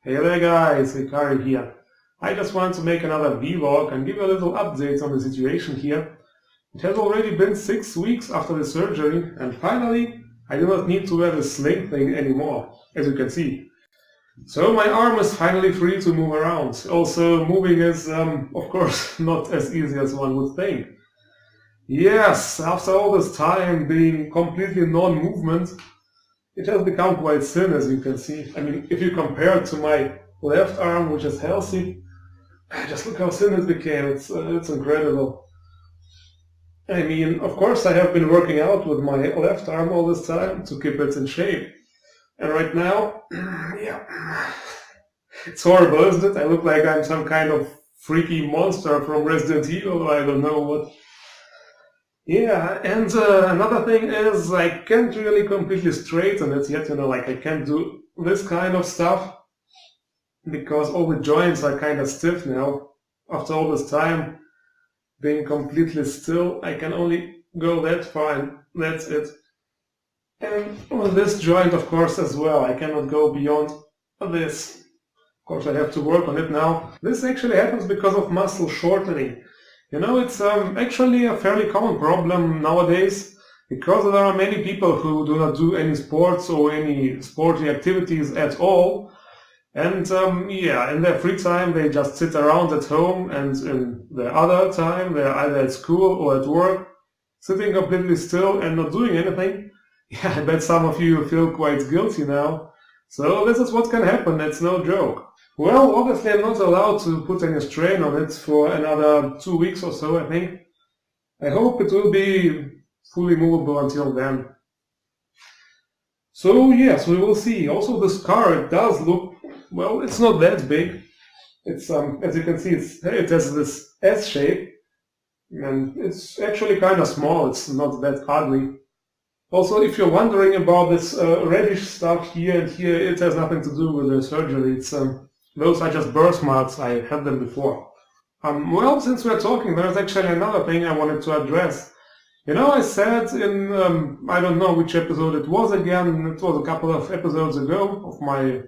Hey there guys, Ikari here. I just wanted to make another vlog and give a little update on the situation here. It has already been 6 weeks after the surgery and finally I do not need to wear the sling thing anymore, as you can see. So my arm is finally free to move around. Also moving is, of course, not as easy as one would think. Yes, after all this time being completely non-movement, it has become quite thin, as you can see. I mean, if you compare it to my left arm, which is healthy, just look how thin it became. It's incredible. I mean, of course, I have been working out with my left arm all this time to keep it in shape. And right now, yeah, it's horrible, isn't it? I look like I'm some kind of freaky monster from Resident Evil, or I don't know what. Yeah, and another thing is I can't really completely straighten it yet, like I can't do this kind of stuff because all the joints are kind of stiff now. After all this time being completely still, I can only go that far and that's it. And with this joint, of course, as well, I cannot go beyond this. Of course, I have to work on it now. This actually happens because of muscle shortening. It's actually a fairly common problem nowadays because there are many people who do not do any sports or any sporty activities at all. And yeah, in their free time they just sit around at home, and in their other time they're either at school or at work, sitting completely still and not doing anything. Yeah, I bet some of you feel quite guilty now. So this is what can happen, it's no joke. Well, obviously I'm not allowed to put any strain on it for another 2 weeks or so, I think. I hope it will be fully movable until then. So yes, we will see. Also the scar, it does look, well, it's not that big. It's as you can see, it has this S shape, and it's actually kind of small, it's not that ugly. Also, if you're wondering about this reddish stuff here and here, it has nothing to do with the surgery. Those are just birthmarks, I had them before. Well, since we're talking, there's actually another thing I wanted to address. I said in, I don't know which episode it was again, it was a couple of episodes ago of my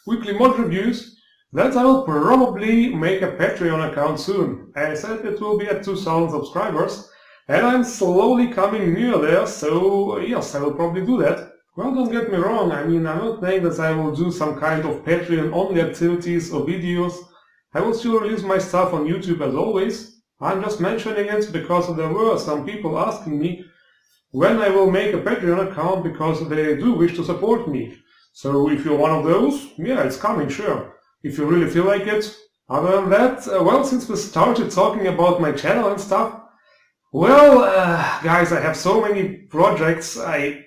weekly mod reviews, that I will probably make a Patreon account soon. I said it will be at 2,000 subscribers, and I'm slowly coming near there, so yes, I will probably do that. Well, don't get me wrong, I mean, I'm not saying that I will do some kind of Patreon-only activities or videos. I will still release my stuff on YouTube as always. I'm just mentioning it because there were some people asking me when I will make a Patreon account because they do wish to support me. So if you're one of those, yeah, it's coming, sure. If you really feel like it. Other than that, well, since we started talking about my channel and stuff, well, guys, I have so many projects, I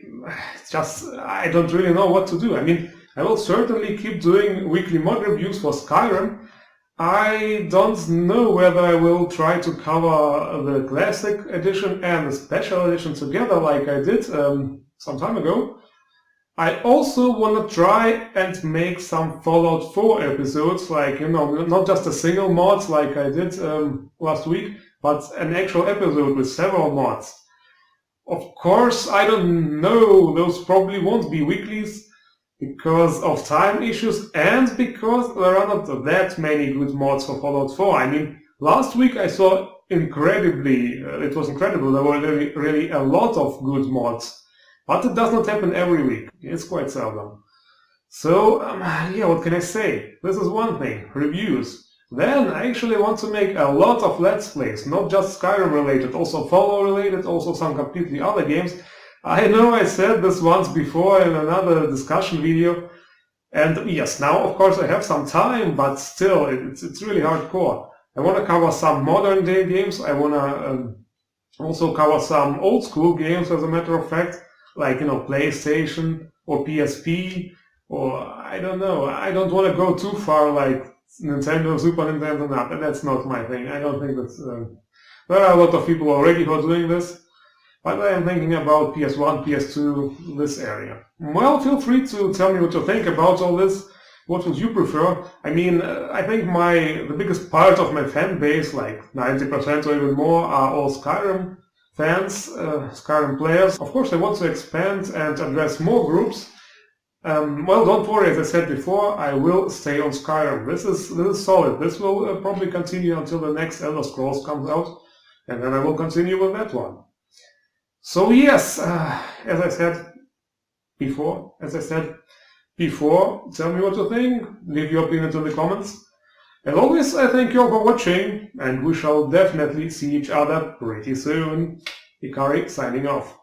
don't really know what to do. I mean, I will certainly keep doing weekly mod reviews for Skyrim. I don't know whether I will try to cover the Classic Edition and the Special Edition together like I did some time ago. I also want to try and make some Fallout 4 episodes, like, not just a single mod like I did last week, but an actual episode with several mods. Of course, I don't know, those probably won't be weeklies because of time issues and because there are not that many good mods for Fallout 4. I mean, last week I saw it was incredible, there were really a lot of good mods. But it does not happen every week, it's quite seldom. So, yeah, what can I say? This is one thing, reviews. Then I actually want to make a lot of Let's Plays, not just Skyrim related, also Fallout related, also some completely other games. I know I said this once before in another discussion video, and yes, now of course I have some time, but still, it's really hardcore. I want to cover some modern day games, I want to also cover some old school games as a matter of fact, like, PlayStation or PSP, or I don't know, I don't want to go too far like Nintendo, Super Nintendo, no, that's not my thing. I don't think that's... there are a lot of people already who are doing this, but I am thinking about PS1, PS2, this area. Well, feel free to tell me what you think about all this. What would you prefer? I mean, I think the biggest part of my fan base, like 90% or even more, are all Skyrim fans, Skyrim players. Of course, I want to expand and address more groups, Well, don't worry, as I said before, I will stay on Skyrim. This is solid. This will probably continue until the next Elder Scrolls comes out, and then I will continue with that one. So yes, as I said before, tell me what you think, leave your opinions in the comments. As always, I thank you all for watching, and we shall definitely see each other pretty soon. Ikari signing off.